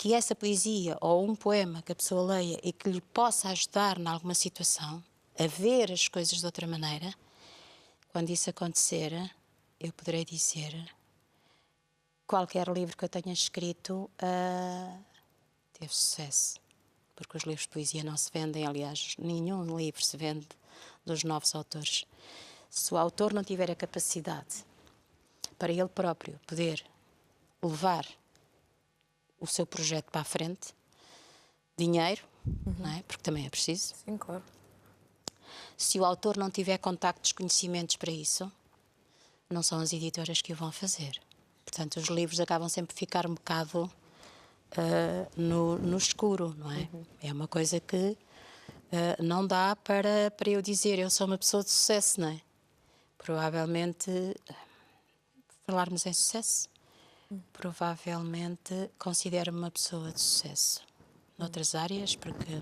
que essa poesia ou um poema que a pessoa leia e que lhe possa ajudar em alguma situação a ver as coisas de outra maneira, quando isso acontecer, eu poderei dizer: qualquer livro que eu tenha escrito teve sucesso. Porque os livros de poesia não se vendem, aliás, nenhum livro se vende dos novos autores. Se o autor não tiver a capacidade para ele próprio poder levar o seu projeto para a frente, dinheiro, não é? Porque também é preciso. Sim, claro. Se o autor não tiver contactos, conhecimentos para isso, não são as editoras que o vão fazer. Portanto, os livros acabam sempre por ficar um bocado no escuro, não é? É uma coisa que não dá para eu dizer eu sou uma pessoa de sucesso, não é? Provavelmente, falarmos em sucesso, provavelmente considero-me uma pessoa de sucesso noutras áreas, porque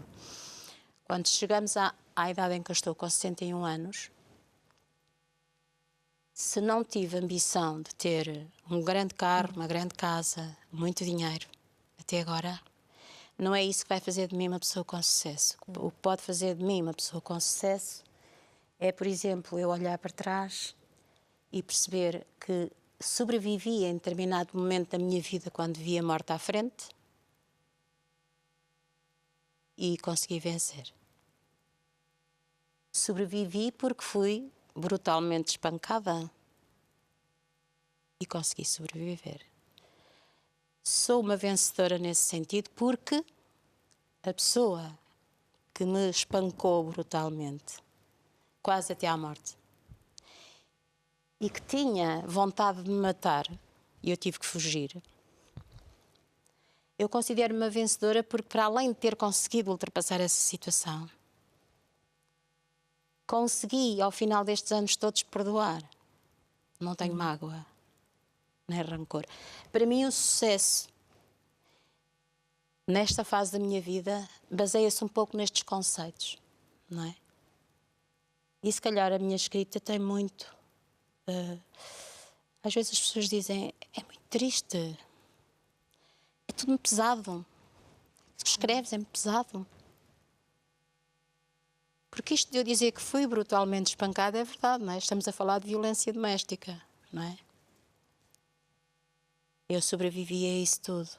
quando chegamos à idade em que eu estou, com 61 anos, se não tive ambição de ter um grande carro, uma grande casa, muito dinheiro, até agora, não é isso que vai fazer de mim uma pessoa com sucesso. O que pode fazer de mim uma pessoa com sucesso é, por exemplo, eu olhar para trás e perceber que sobrevivi em determinado momento da minha vida quando vi a morte à frente e consegui vencer. Sobrevivi porque fui brutalmente espancada e consegui sobreviver. Sou uma vencedora nesse sentido porque a pessoa que me espancou brutalmente, quase até à morte, e que tinha vontade de me matar, e eu tive que fugir, eu considero-me uma vencedora porque, para além de ter conseguido ultrapassar essa situação, consegui, ao final destes anos todos, perdoar. Não tenho mágoa, nem rancor. Para mim, o sucesso, nesta fase da minha vida, baseia-se um pouco nestes conceitos, não é? E, se calhar, a minha escrita tem muito... às vezes as pessoas dizem, é muito triste, é tudo muito pesado. O que escreves é muito pesado. Porque isto de eu dizer que fui brutalmente espancada é verdade, não é? Estamos a falar de violência doméstica, não é? Eu sobrevivi a isso tudo.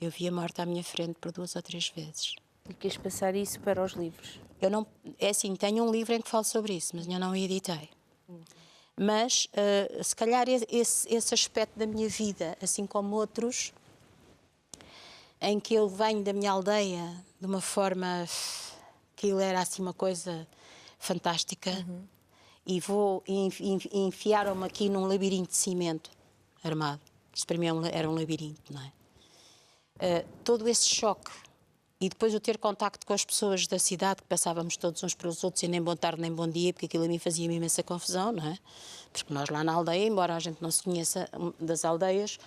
Eu vi a morte à minha frente por 2 ou 3 vezes. E quis passar isso para os livros? Eu não... É assim, tenho um livro em que falo sobre isso, mas eu não o editei. Mas, se calhar, esse aspecto da minha vida, assim como outros, em que eu venho da minha aldeia de uma forma... Aquilo era assim uma coisa fantástica. E vou enfiaram-me aqui num labirinto de cimento armado. Isto para mim era um labirinto, não é? Todo esse choque e depois eu ter contacto com as pessoas da cidade, que passávamos todos uns para os outros e nem bom tarde nem bom dia, porque aquilo a mim fazia-me imensa confusão, não é? Porque nós lá na aldeia, embora a gente não se conheça das aldeias,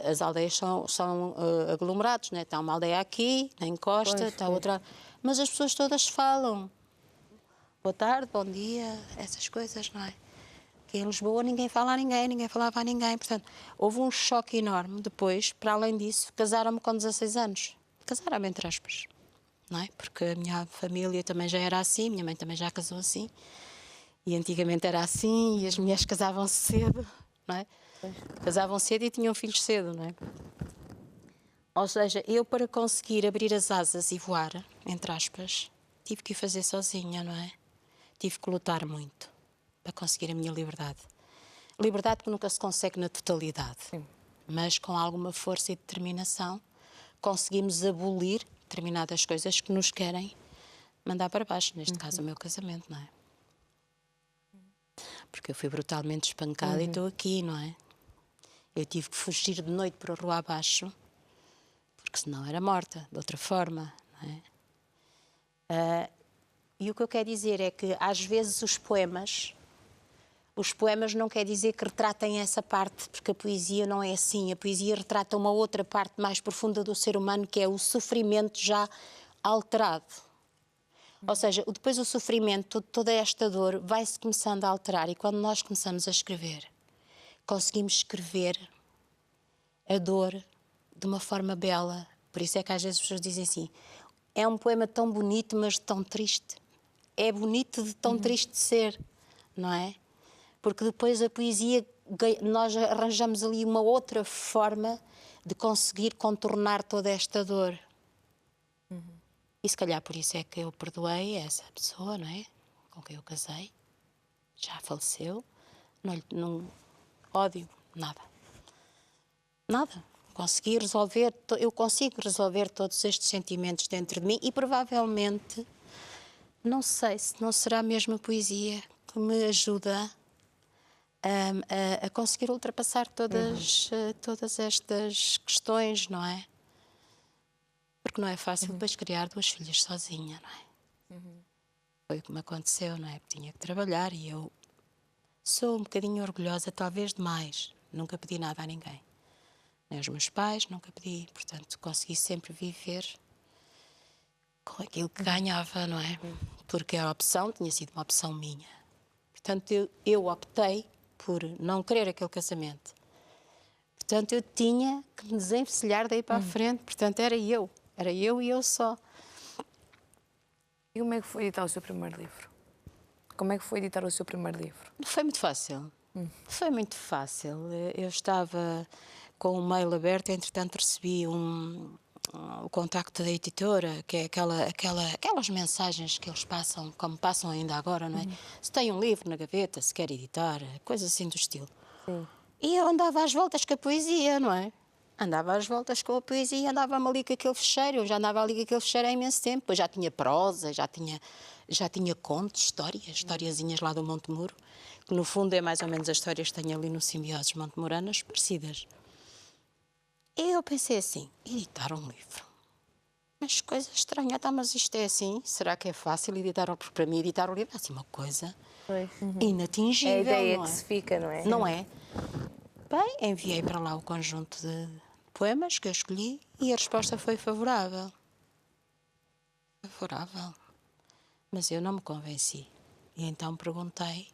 as aldeias são aglomerados, não é? Está uma aldeia aqui, na encosta, está outra... Mas as pessoas todas falam. Boa tarde, bom dia, essas coisas, não é? Que em Lisboa ninguém fala a ninguém, ninguém falava a ninguém. Portanto, houve um choque enorme depois. Para além disso, casaram-me com 16 anos. Casaram-me, entre aspas, não é? Porque a minha família também já era assim, minha mãe também já casou assim. E antigamente era assim, e as mulheres casavam-se cedo, não é? Casavam cedo e tinham filhos cedo, não é? Ou seja, eu para conseguir abrir as asas e voar, entre aspas, tive que o fazer sozinha, não é? Tive que lutar muito para conseguir a minha liberdade. Liberdade que nunca se consegue na totalidade. Sim. Mas com alguma força e determinação conseguimos abolir determinadas coisas que nos querem mandar para baixo. Neste caso, o meu casamento, não é? Porque eu fui brutalmente espancada e estou aqui, não é? Eu tive que fugir de noite para a rua abaixo, porque senão era morta, de outra forma, não é? E o que eu quero dizer é que, às vezes, os poemas não quer dizer que retratem essa parte, porque a poesia não é assim. A poesia retrata uma outra parte mais profunda do ser humano, que é o sofrimento já alterado. Ou seja, depois o sofrimento, toda esta dor, vai-se começando a alterar. E quando nós começamos a escrever, conseguimos escrever a dor de uma forma bela Por isso é que às vezes as pessoas dizem assim, é um poema tão bonito, mas tão triste. É bonito de tão triste de ser, não é? Porque depois a poesia, nós arranjamos ali uma outra forma de conseguir contornar toda esta dor. E se calhar por isso é que eu perdoei essa pessoa, não é? Com quem eu casei. Já faleceu. Não ódio, nada. Nada. Eu consigo resolver todos estes sentimentos dentro de mim e provavelmente, não sei se não será mesmo a poesia que me ajuda a conseguir ultrapassar todas estas questões, não é? Porque não é fácil depois criar 2 filhas sozinha, não é? Foi o que me aconteceu, não é? Porque tinha que trabalhar e eu sou um bocadinho orgulhosa, talvez demais. Nunca pedi nada a ninguém. Nem aos meus pais, nunca pedi. Portanto, consegui sempre viver com aquilo que ganhava, não é? Porque a opção tinha sido uma opção minha. Portanto, eu optei por não querer aquele casamento. Portanto, eu tinha que me desenvencilhar daí para a frente. Portanto, era eu e eu só. E como é que foi editar o seu primeiro livro? Como é que foi editar o seu primeiro livro? Foi muito fácil. Foi muito fácil. Eu estava com o mail aberto, entretanto recebi o contacto da editora, que é aquelas mensagens que eles passam, como passam ainda agora, não é? Se tem um livro na gaveta, se quer editar, coisas assim do estilo. Sim. E eu andava às voltas com a poesia, não é? Andava às voltas com a poesia, andava-me ali com aquele fecheiro, eu já andava ali com aquele fecheiro há imenso tempo, eu já tinha prosa, já tinha contos, historiazinhas lá do Monte Muro, que no fundo é mais ou menos as histórias que tenho ali no Simbioses Montemoranas, parecidas. E eu pensei assim, editar um livro. Mas coisa estranha, tá, mas isto é assim? Será que é fácil editar? Porque para mim editar um livro é assim uma coisa inatingível, É a ideia não que é? se fica, não é? Não é? Bem, enviei para lá o conjunto de poemas que eu escolhi e a resposta foi favorável. Favorável. Mas eu não me convenci. E então perguntei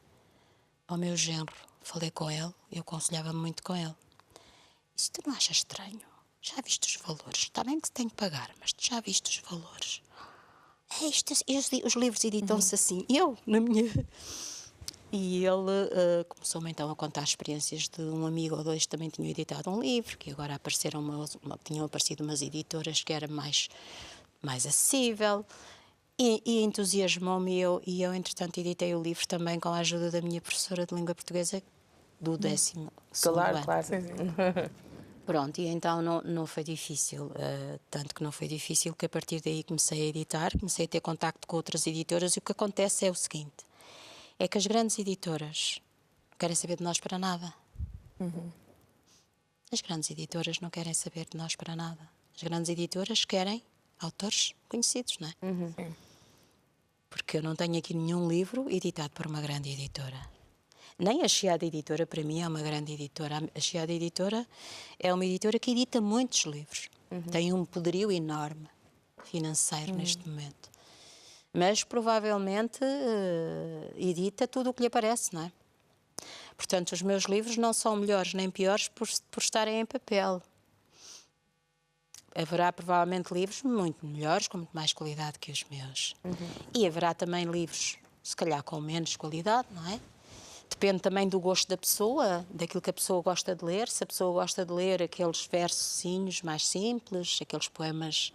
ao meu genro, falei com ele, eu aconselhava-me muito com ele. E se tu não achas estranho? Já viste os valores? Está bem que se tem que pagar, mas tu já viste os valores? É isto, os livros editam-se assim. Eu, na minha... E ele começou-me então a contar experiências de um amigo ou dois que também tinham editado um livro, que agora tinham aparecido umas editoras que era mais acessível. E entusiasmou-me e eu, entretanto, editei o livro também com a ajuda da minha professora de língua portuguesa do 12º Claro, ano. claro. Sim, sim. Pronto, e então não foi difícil, tanto que não foi difícil que a partir daí comecei a editar, comecei a ter contacto com outras editoras e o que acontece é o seguinte, é que as grandes editoras não querem saber de nós para nada. As grandes editoras não querem saber de nós para nada. As grandes editoras querem autores conhecidos, não é? Porque eu não tenho aqui nenhum livro editado por uma grande editora. Nem a Chiado Editora, para mim, é uma grande editora. A Chiado Editora é uma editora que edita muitos livros. Tem um poderio enorme financeiro neste momento. Mas, provavelmente, edita tudo o que lhe aparece, não é? Portanto, os meus livros não são melhores nem piores por estarem em papel. Haverá provavelmente livros muito melhores, com muito mais qualidade que os meus. E haverá também livros, se calhar, com menos qualidade, não é? Depende também do gosto da pessoa, daquilo que a pessoa gosta de ler. Se a pessoa gosta de ler aqueles versozinhos mais simples, aqueles poemas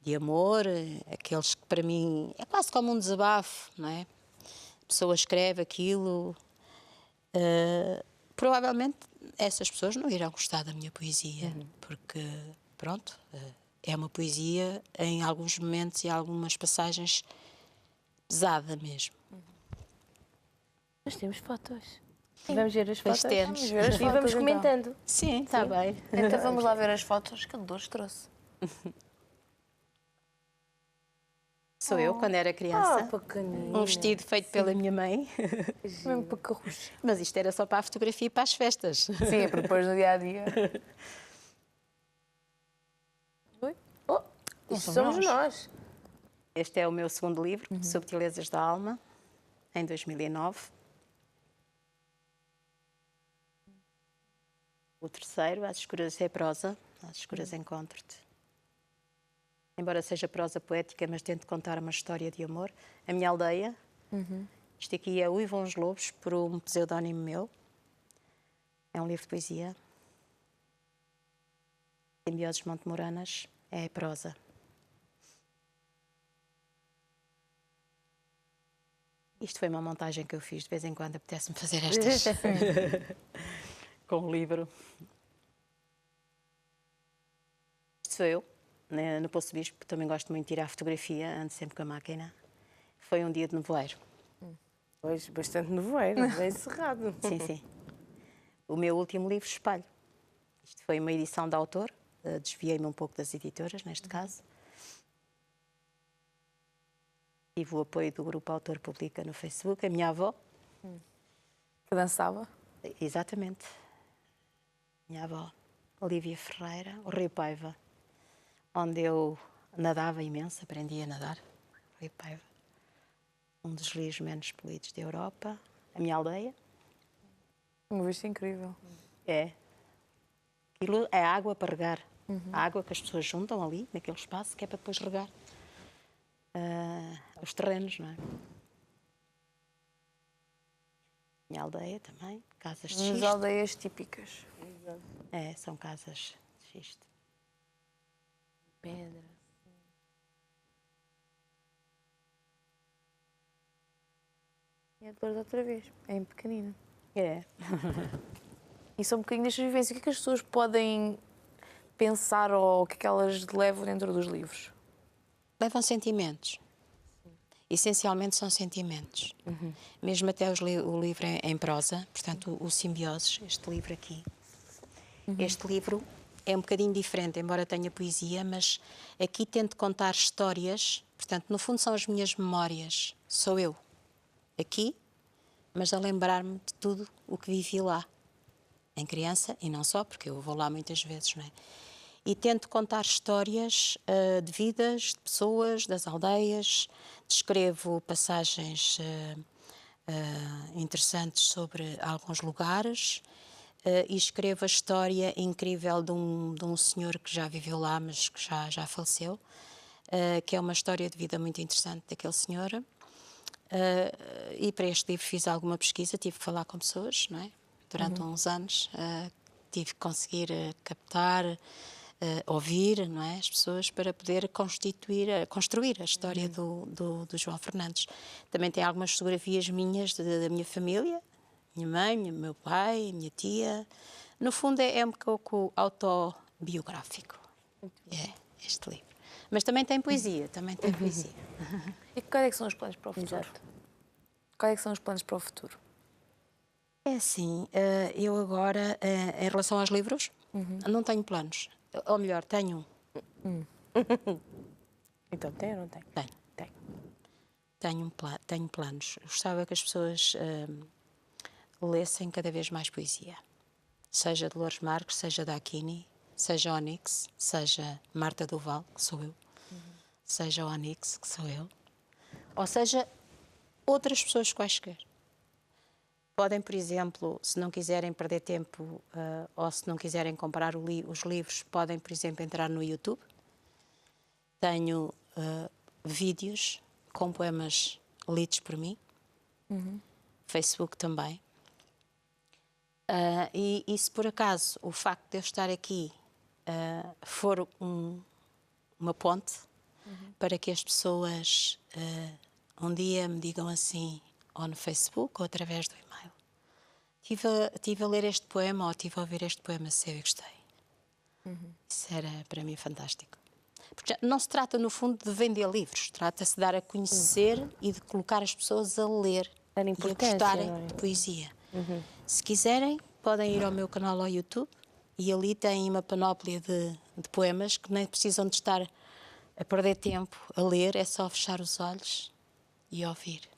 de amor, aqueles que para mim é quase como um desabafo, não é? A pessoa escreve aquilo. Provavelmente essas pessoas não irão gostar da minha poesia, porque, pronto, é uma poesia em alguns momentos e algumas passagens pesada mesmo. Nós temos fotos. Vamos ver as Pois fotos. temos. Vamos ver as fotos, e vamos então. comentando. Sim, está bem. Então vamos lá ver as fotos que a Dolores trouxe. Sou eu, quando era criança. pequenina. Um vestido feito pela minha mãe. Mesmo para carrucho. Mas isto era só para a fotografia e para as festas. Sim, é para depois no dia a dia. Oi? Oh, isto somos nós. Este é o meu segundo livro, Subtilezas da Alma, em 2009. O terceiro, Às Escuras é prosa, Às Escuras encontro-te. embora seja prosa poética, mas tento contar uma história de amor. A Minha Aldeia. Isto aqui é Uivam os Lobos, por um pseudónimo meu. É um livro de poesia. Simbioses Montemoranas é prosa. Isto foi uma montagem que eu fiz, de vez em quando apetece-me fazer estas com o livro. Isto sou eu, no Poço Bispo, também gosto muito de tirar fotografia, ando sempre com a máquina. Foi um dia de nevoeiro. Hoje, bastante nevoeiro, bem cerrado. Sim, sim. O meu último livro, Espelho. Isto foi uma edição de autor, desviei-me um pouco das editoras, neste caso. Tive o apoio do grupo Autor Publica no Facebook, a minha avó. Que dançava? Exatamente. Minha avó, Olívia Ferreira, o Rio Paiva, onde eu nadava imenso, aprendi a nadar. O Rio Paiva. Um dos rios menos poluídos da Europa. A Minha Aldeia. Uma vista incrível. É. Aquilo é água para regar. A água que as pessoas juntam ali, naquele espaço, que é para depois regar os terrenos, não é? Minha Aldeia também, casas de Nas xisto. aldeias típicas. É, são casas de xisto. Pedra. E a Dolores outra vez. É em pequenina. É. E são um bocadinho destas vivências. O que é que as pessoas podem pensar ou o que é que elas levam dentro dos livros? Levam sentimentos. Essencialmente são sentimentos. Mesmo até o livro em prosa, portanto, o Simbioses, este livro aqui. Este livro é um bocadinho diferente, embora tenha poesia, mas aqui tento contar histórias, portanto, no fundo são as minhas memórias. Sou eu, aqui, mas a lembrar-me de tudo o que vivi lá, em criança, e não só, porque eu vou lá muitas vezes, não é? E tento contar histórias de vidas, de pessoas, das aldeias, descrevo passagens interessantes sobre alguns lugares e escrevo a história incrível de um senhor que já viveu lá, mas que já faleceu, que é uma história de vida muito interessante daquele senhor. E para este livro fiz alguma pesquisa, tive que falar com pessoas, não é? Durante uns anos tive que conseguir captar, ouvir, não é, as pessoas para poder construir a história do João Fernandes. Também tem algumas fotografias minhas da minha família, minha mãe, meu pai, minha tia. No fundo é um pouco autobiográfico. É este livro. Mas também tem poesia, também tem poesia. E quais é que são os planos para o futuro? Exato. Quais é que são os planos para o futuro? É assim, eu agora, em relação aos livros, não tenho planos. Ou melhor, tenho um. Então tem ou não tem? Tenho. Tenho planos. Gostava que as pessoas lessem cada vez mais poesia. Seja Dolores Marques, seja Daquini, seja Onyx, seja Marta Duval, que sou eu, seja Onyx, que sou eu, ou seja, outras pessoas quaisquer. Podem, por exemplo, se não quiserem perder tempo ou se não quiserem comprar os livros, podem, por exemplo, entrar no YouTube. Tenho vídeos com poemas lidos por mim. Facebook também. E se por acaso o facto de eu estar aqui for uma ponte para que as pessoas um dia me digam assim, ou no Facebook ou através do e-mail: Estive a ler este poema ou estive a ouvir este poema seu e gostei. Isso era para mim fantástico. Porque não se trata, no fundo, de vender livros. Trata-se de dar a conhecer e de colocar as pessoas a ler Dar e a importância, gostarem não é? de poesia. Se quiserem, podem ir ao meu canal ao YouTube e ali têm uma panóplia de poemas que nem precisam de estar a perder tempo a ler, é só fechar os olhos e ouvir.